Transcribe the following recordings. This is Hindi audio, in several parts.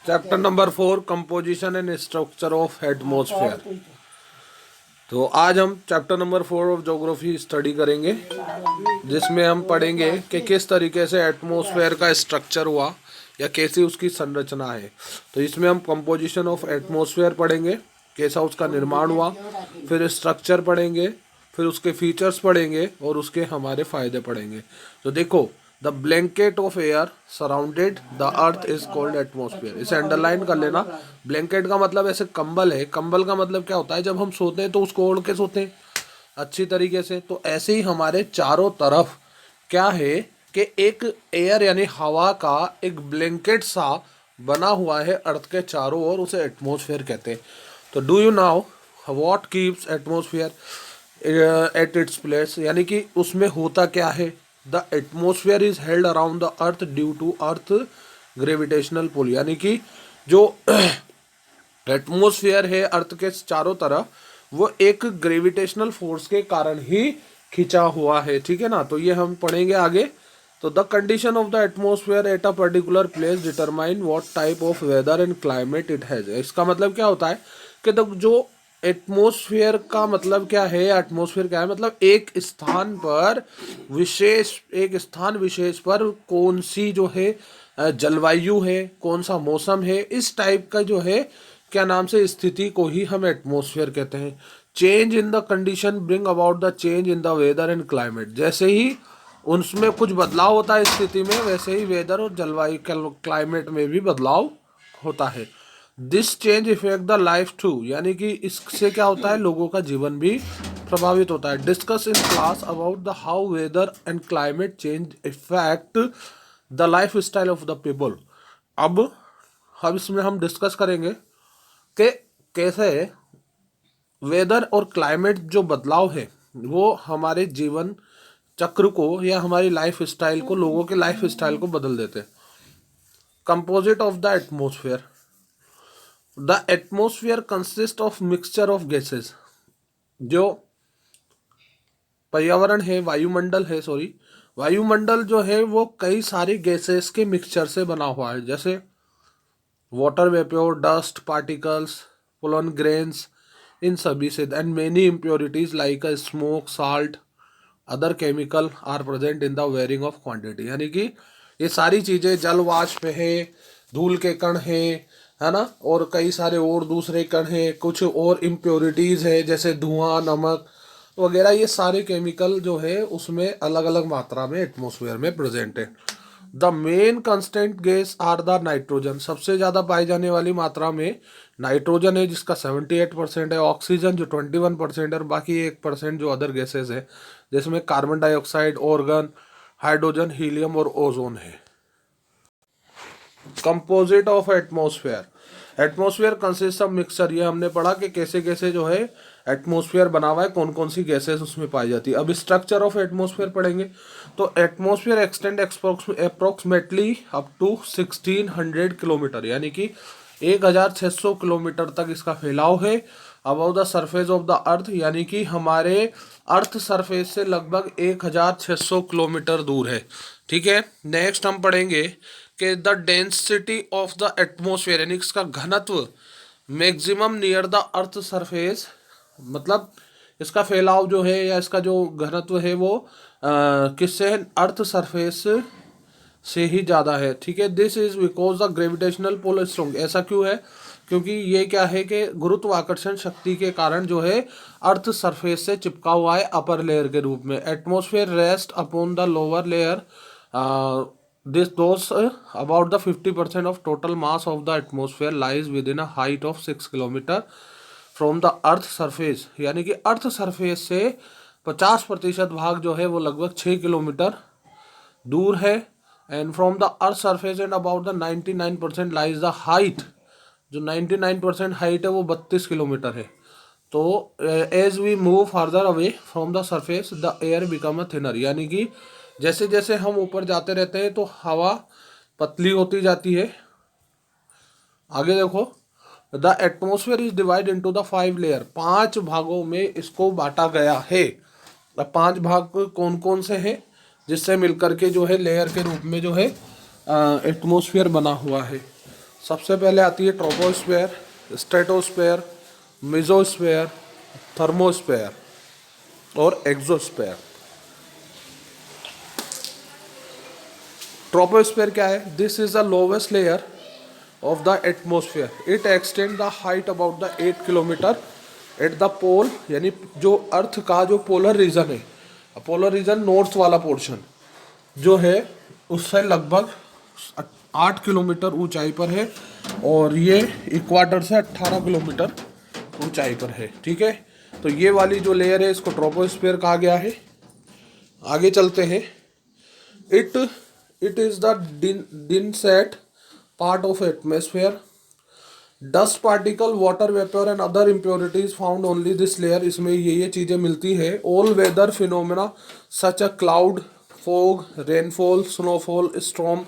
Chapter number 4 composition and structure of atmosphere. तो आज हम chapter number 4 of geography study करेंगे, जिसमें हम पढ़ेंगे कि किस तरीके से एटमॉस्फेयर का स्ट्रक्चर हुआ या कैसी उसकी संरचना है। तो इसमें हम कंपोजिशन ऑफ एटमॉस्फेयर पढ़ेंगे, कैसा उसका निर्माण हुआ, फिर स्ट्रक्चर पढ़ेंगे, फिर उसके फीचर्स पढ़ेंगे और उसके हमारे फायदे पढ़ेंगे। तो देखो, the blanket of air surrounded the earth is called atmosphere. इसे अंडरलाइन कर लेना। ब्लैंकेट का मतलब ऐसे कंबल है। कंबल का मतलब क्या होता है, जब हम सोते हैं तो उसको ओढ़ के सोते हैं अच्छी तरीके से। तो ऐसे ही हमारे चारों तरफ क्या है कि एक एयर यानी हवा का एक ब्लैंकेट सा बना हुआ है अर्थ के चारों ओर, उसे एटमॉस्फेयर कहते हैं। तो do you know what keeps atmosphere at its place, यानी कि उसमें होता क्या है। The atmosphere is held around the earth due to earth gravitational pull, यानी कि जो एटमोसफियर है अर्थ के चारों तरफ, वो एक ग्रेविटेशनल फोर्स के कारण ही खिंचा हुआ है। ठीक है ना। तो ये हम पढ़ेंगे आगे। तो the condition of the atmosphere at a particular place determine what type of weather and climate it has. इसका मतलब क्या होता है कि जो एटमॉस्फेयर का मतलब क्या है, एटमॉस्फेयर क्या है, मतलब एक स्थान पर विशेष, एक स्थान विशेष पर कौन सी जो है जलवायु है, कौन सा मौसम है, इस टाइप का जो है क्या नाम से स्थिति को ही हम एटमॉस्फेयर कहते हैं। Change in the condition bring about the change in the weather and climate. जैसे ही उनमें कुछ बदलाव होता है स्थिति में, वैसे ही वेदर और जलवायु क्लाइमेट में भी बदलाव होता है। This change effect the life too, यानी कि इससे क्या होता है, लोगों का जीवन भी प्रभावित होता है। Discuss in class about the how weather and climate change effect the lifestyle of the people. अब इसमें हम डिस्कस करेंगे कि कैसे वेदर और क्लाइमेट जो बदलाव है वो हमारे जीवन चक्र को या हमारी लाइफ स्टाइल को, लोगों के लाइफ स्टाइल को बदल देते हैं। Composite of the atmosphere. The atmosphere consist of mixture of gases. जो पर्यावरण है, वायुमंडल है, वायुमंडल जो है वो कई सारी गैसेस के मिक्सचर से बना हुआ है, जैसे water vapour, dust particles, pollen grains, इन सभी से। And many impurities like a smoke, salt, other chemical are present in the varying of quantity, यानी कि ये सारी चीज़ें, जल वाष्प है, धूल के कण है ना, और कई सारे और दूसरे कण हैं, कुछ और इम्प्योरिटीज़ है जैसे धुआं, नमक वगैरह, ये सारे केमिकल जो है उसमें अलग अलग मात्रा में एटमॉस्फेयर में प्रेजेंट है। The main constant gas are the nitrogen. सबसे ज़्यादा पाई जाने वाली मात्रा में नाइट्रोजन है, जिसका 78% है, ऑक्सीजन जो 21% है, और बाकी 1% जो अदर गैसेज है, जिसमें carbon dioxide, organ, hydrogen, helium और ओजोन है। Composite of atmosphere. Atmosphere consist of mixture. ये हमने पढ़ा कि कैसे कैसे जो है एटमॉस्फेयर बना हुआ है, कौन कौन सी गैसेस उसमें पाई जाती है। अब स्ट्रक्चर ऑफ एटमॉस्फेयर पढ़ेंगे। तो atmosphere extend approximately up to 1600 kilometre, यानी कि 1600 किलोमीटर तक इसका फैलाव है। Above the surface of the earth, यानी कि हमारे अर्थ सरफेस से लगभग 1600 किलोमीटर दूर है। ठीक है। नेक्स्ट हम पढ़ेंगे कि the density of the atmosphere, यानी इसका घनत्व maximum near the earth surface, मतलब इसका फैलाव जो है या इसका जो घनत्व है वो किससे, अर्थ सरफेस से ही ज़्यादा है। ठीक है। This is because the gravitational pull strong. ऐसा क्यों है, क्योंकि ये क्या है कि गुरुत्वाकर्षण शक्ति के कारण जो है अर्थ सरफेस से चिपका हुआ है अपर लेयर के रूप में। Atmosphere rest upon the lower layer. This those about the 50% of total mass of the atmosphere lies with in a height of 6 kilometre from the earth surface, यानी कि अर्थ सरफेस से 50% भाग जो है वो लगभग 6 किलोमीटर दूर है। And from the earth surface and about the 99% lies the height. जो 99% हाइट है वो 32 किलोमीटर है। तो as we move further away from the surface the air become a thinner, यानी कि जैसे जैसे हम ऊपर जाते रहते हैं तो हवा पतली होती जाती है। आगे देखो, the atmosphere is divide into the 5 layer. 5 भागों में इसको बांटा गया है। अब 5 भाग कौन कौन से हैं, जिससे मिलकर के जो है लेयर के रूप में जो है एटमॉस्फेयर बना हुआ है। सबसे पहले आती है ट्रोपोस्फेयर, स्ट्रेटोस्फेयर, मेसोस्फेयर, थर्मोस्फेयर और एक्सोस्फेयर। ट्रोपोस्फेयर क्या है? This is the lowest layer of the atmosphere. It extend the height about the 8 kilometre at the pole, यानी जो अर्थ का जो पोलर रीजन है, पोलर रीजन नॉर्थ वाला पोर्शन जो है उससे लगभग 8 किलोमीटर ऊंचाई पर है, और ये इक्वाटर से 18 किलोमीटर ऊंचाई पर है। ठीक है, तो ये वाली जो लेयर है इसको ट्रोपोस्फेयर कहा गया है। आगे चलते हैं। It is the densest part of atmosphere. Dust particle, water vapor and other impurities found only this layer. इसमें ये चीज़ें मिलती है। All weather phenomena such a cloud, fog, rainfall, snowfall, storm,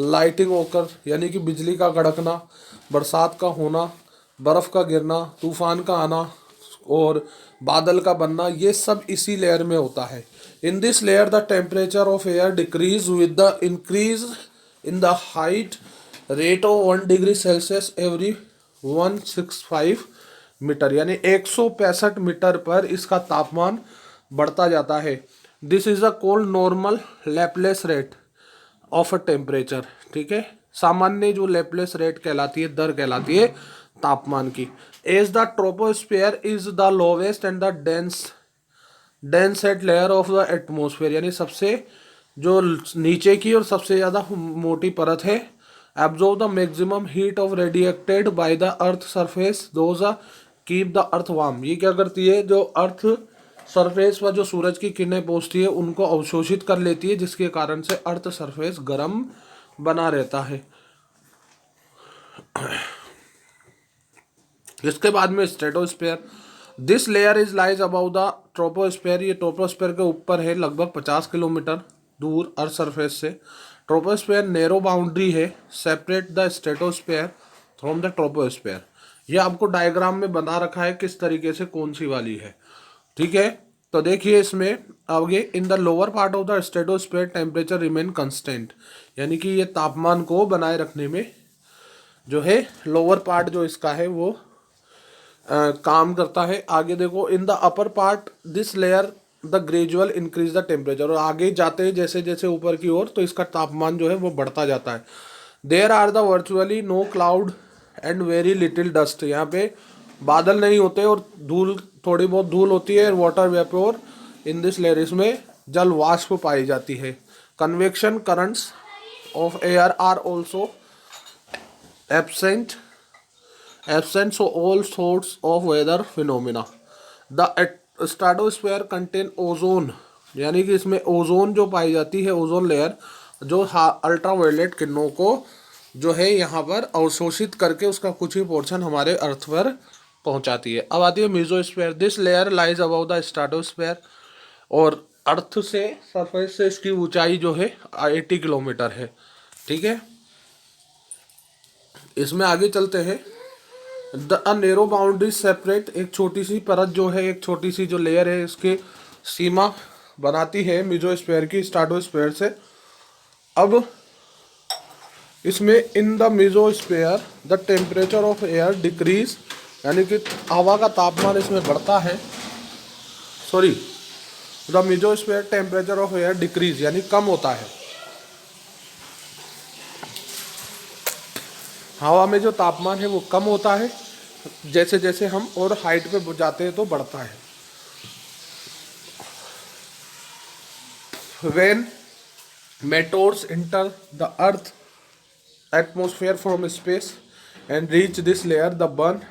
lightning occur, यानी कि बिजली का कड़कना, बरसात का होना, बर्फ़ का गिरना, तूफान का आना और बादल का बनना, ये सब इसी लेयर में होता है। In this layer the temperature of air decrease with the increase in the height rate of 1 degree Celsius every 165 metre, यानी 165 मीटर पर इसका तापमान बढ़ता जाता है। This is a called normal lapse rate of a temperature. ठीक है, सामान्य जो लैपलेस रेट कहलाती है, दर कहलाती है तापमान की। As the troposphere is the lowest and the densest layer of the atmosphere, यानी सबसे जो नीचे की और सबसे ज़्यादा मोटी परत है। Absorb the maximum heat of radiated by the earth surface those keep the earth warm. ये क्या करती है? जो अर्थ सरफेस पर जो सूरज की किरणें पहुंचती है उनको अवशोषित कर लेती है, जिसके कारण से अर्थ सरफेस गर्म बना रहता है। इसके बाद में stratosphere. This layer is lies above the troposphere. ये ट्रोपोस्फेयर के ऊपर है, लगभग 50 किलोमीटर दूर अर्थ सरफेस से। ट्रोपोस्फेयर नैरो बाउंड्री है, separate the stratosphere from the troposphere. ये आपको डायग्राम में बना रखा है किस तरीके से कौन सी वाली है। ठीक है, तो देखिए इसमें आगे, in the lower part of the stratosphere temperature remain constant, यानी कि ये तापमान को बनाए रखने में जो है लोअर पार्ट जो इसका है वो काम करता है। आगे देखो, in the upper part this layer the gradual increase the temperature, और आगे जाते हैं जैसे जैसे ऊपर की ओर तो इसका तापमान जो है वो बढ़ता जाता है। There are the virtually no cloud and very little dust. यहाँ पे बादल नहीं होते और धूल, थोड़ी बहुत धूल होती है। Water vapour in this layer, इसमें जल वाष्प पाई जाती है। Convection currents of air are also absent so all sorts of weather phenomena. The stratosphere contain ozone, यानी कि इसमें ओजोन जो पाई जाती है, ओजोन लेयर जो अल्ट्रावायलेट किरणों को जो है यहाँ पर अवशोषित करके उसका कुछ ही पोर्शन हमारे अर्थ पर पहुँचाती है। अब आती है mesosphere. This layer lies above the stratosphere, और अर्थ से सरफेस से इसकी ऊंचाई जो है 80 किलोमीटर है। ठीक है, इसमें आगे चलते हैं। द नैरो बाउंड्री सेपरेट, एक छोटी सी परत जो है, एक छोटी सी जो लेयर है इसकी सीमा बनाती है मेसोस्फेयर की स्ट्राटोस्फेयर से। अब इसमें in the mesosphere the temperature of air decrease, यानी कि हवा का तापमान इसमें बढ़ता है। Sorry, the mesosphere temperature of air decrease, यानी कम होता है। हवा में जो तापमान है वो कम होता है, जैसे जैसे हम और हाइट पे जाते हैं तो बढ़ता है। When meteors enter the earth atmosphere from space and reach this layer, the burn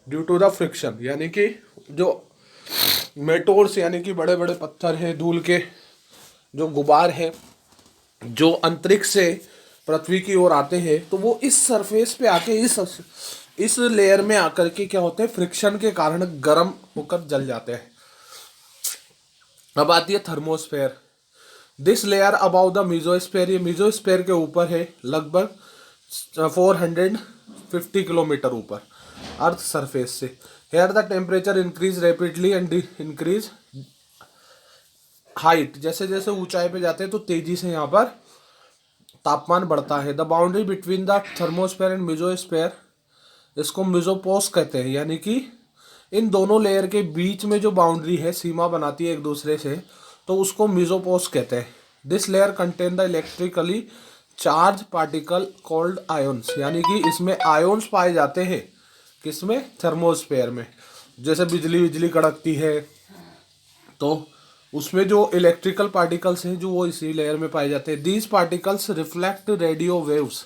due to the friction, यानी कि जो मेटोर्स यानी कि बड़े बड़े पत्थर हैं, धूल के जो गुबार है जो अंतरिक्ष से पृथ्वी की ओर आते हैं, तो वो इस सरफेस पे आके इस लेयर में आकर के क्या होते हैं, फ्रिक्शन के कारण गर्म होकर जल जाते हैं। अब आती है thermosphere. This layer above the mesosphere, ये मेसोस्फेयर के ऊपर है, लगभग 450 किलोमीटर ऊपर अर्थ सरफेस से। Here the temperature increase rapidly and increase height, जैसे जैसे ऊंचाई पे जाते हैं तो तेजी से यहाँ पर तापमान बढ़ता है। The boundary between the thermosphere and mesosphere, इसको मेसोपोज कहते हैं, यानी कि इन दोनों लेयर के बीच में जो बाउंड्री है, सीमा बनाती है एक दूसरे से, तो उसको मेसोपोज कहते हैं। This layer contain the electrically charge particle called ions, यानी कि इसमें आयोन्स पाए जाते हैं। किसमें? थर्मोस्फेयर में। जैसे बिजली बिजली कड़कती है तो उसमें जो इलेक्ट्रिकल पार्टिकल्स हैं जो वो इसी लेयर में पाए जाते हैं। These particles reflect radio waves,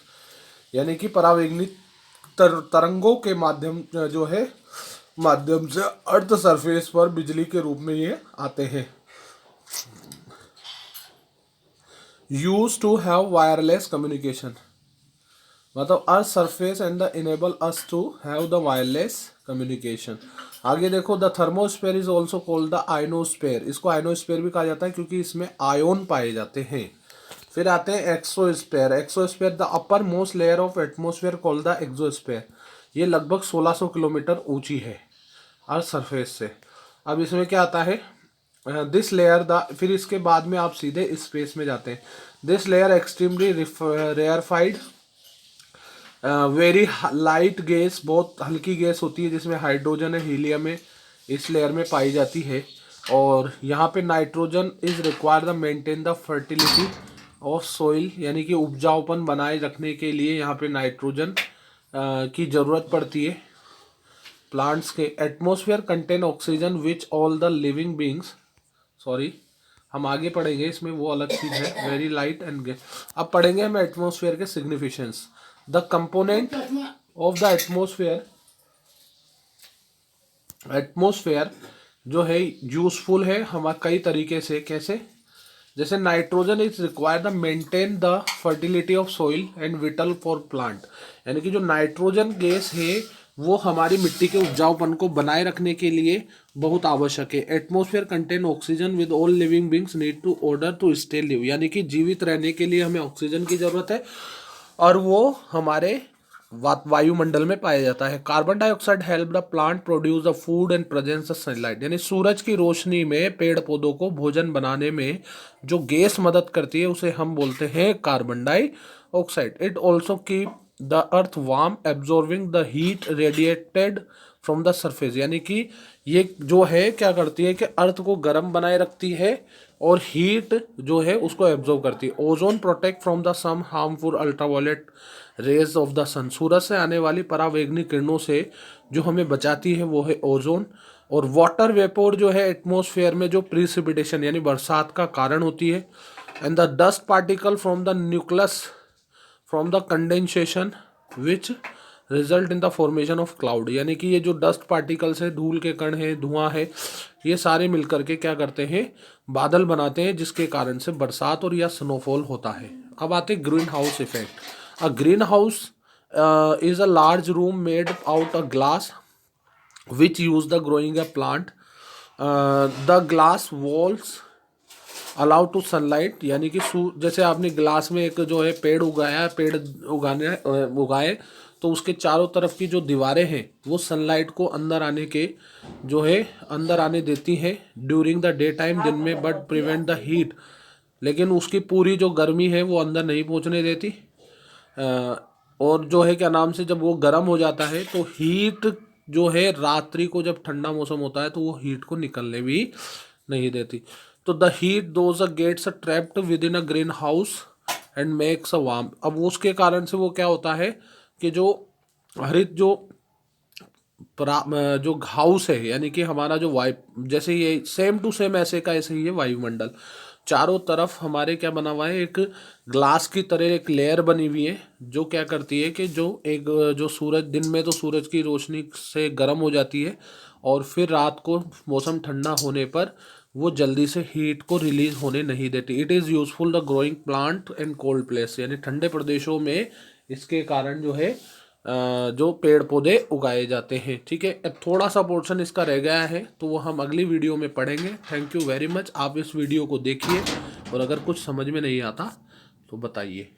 यानी कि परावैंगनी तरंगों के माध्यम जो है माध्यम से अर्थ सरफेस पर बिजली के रूप में ये आते हैं। Use to have wireless communication, मतलब earth surface and the enable us to have the wireless communication. आगे देखो, the thermosphere is also called the ionosphere, इसको आयनोस्फेयर भी कहा जाता है क्योंकि इसमें आयोन पाए जाते हैं। फिर आते हैं exosphere. Exosphere the upper most layer of atmosphere called the exosphere, ये लगभग 1600 किलोमीटर ऊंची है अर्थ सरफेस से। अब इसमें क्या आता है? दिस लेयर द, फिर इसके बाद में आप सीधे स्पेस में जाते हैं। This layer extremely rarefied very light gas, बहुत हल्की गैस होती है जिसमें हाइड्रोजन है, हीलियम है, इस लेयर में पाई जाती है। और यहाँ पे nitrogen is required the maintain the fertility of soil, यानी कि उपजाऊपन बनाए रखने के लिए यहाँ पे नाइट्रोजन की ज़रूरत पड़ती है प्लांट्स के। Atmosphere contain oxygen which all the living beings, sorry हम आगे पढ़ेंगे, इसमें वो अलग चीज़ है, वेरी लाइट एंड गैस। अब पढ़ेंगे हम एटमोसफियर के significance. The component of the atmosphere जो है यूजफुल है हमारे कई तरीके से। कैसे? जैसे nitrogen is required the maintain the fertility of soil and whittle for plant, यानी कि जो नाइट्रोजन गैस है वो हमारी मिट्टी के उपजाऊपन को बनाए रखने के लिए बहुत आवश्यक है। Atmosphere contain oxygen with all living beings need to order to stay live, यानी कि जीवित रहने के लिए हमें ऑक्सीजन की जरूरत है और वो हमारे वायुमंडल में पाया जाता है। Carbon dioxide help the plant produce the food and presence of sunlight, यानी सूरज की रोशनी में पेड़ पौधों को भोजन बनाने में जो गैस मदद करती है उसे हम बोलते हैं carbon dioxide. It also keep the earth warm absorbing the heat radiated from the surface, यानी कि ये जो है क्या करती है कि अर्थ को गर्म बनाए रखती है और हीट जो है उसको एब्जॉर्ब करती है। Ozone protect from the some harmful ultraviolet rays of the sun, सूरज से आने वाली परावैंगनिक किरणों से जो हमें बचाती है वो है ओजोन। और वाटर वेपोर जो है एटमॉस्फेयर में जो प्रिसिपिटेशन यानी बरसात का कारण होती है। And the dust particle from the nucleus from the condensation which result in the formation of cloud, यानी कि ये जो डस्ट पार्टिकल्स है, धूल के कण है, धुआं है, ये सारे मिलकर के क्या करते हैं? बादल बनाते हैं जिसके कारण से बरसात और या स्नोफॉल होता है। अब आते हैं green house effect. A greenhouse is a large room made out of glass which used the growing a plant. The glass walls allow to sunlight, यानी कि जैसे आपने ग्लास में एक जो है पेड़ उगाया, पेड़ उगाए तो उसके चारों तरफ की जो दीवारें हैं वो सनलाइट को अंदर आने के जो है अंदर आने देती हैं ड्यूरिंग द डे टाइम, दिन में, बट प्रिवेंट द हीट, लेकिन उसकी पूरी जो गर्मी है वो अंदर नहीं पहुंचने देती। और जो है क्या नाम से जब वो गर्म हो जाता है तो हीट जो है रात्रि को जब ठंडा मौसम होता है तो वो हीट को निकलने भी नहीं देती। तो the heat those gets trapped within a greenhouse and makes a warm, अब उसके कारण से वो क्या होता है कि जो हरित जो हाउस है, यानी कि हमारा जो वायु, जैसे ये सेम टू सेम ऐसे का ऐसे ही है वायुमंडल, चारों तरफ हमारे क्या बना हुआ है? एक ग्लास की तरह एक लेयर बनी हुई है जो क्या करती है कि जो सूरज, दिन में तो सूरज की रोशनी से गर्म हो जाती है और फिर रात को मौसम ठंडा होने पर वो जल्दी से हीट को रिलीज होने नहीं देती। It is useful the growing plant in cold place, यानी ठंडे प्रदेशों में इसके कारण जो है जो पेड़ पौधे उगाए जाते हैं। ठीक है, अब थोड़ा सा पोर्शन इसका रह गया है तो वो हम अगली वीडियो में पढ़ेंगे। Thank you very much. आप इस वीडियो को देखिए और अगर कुछ समझ में नहीं आता तो बताइए।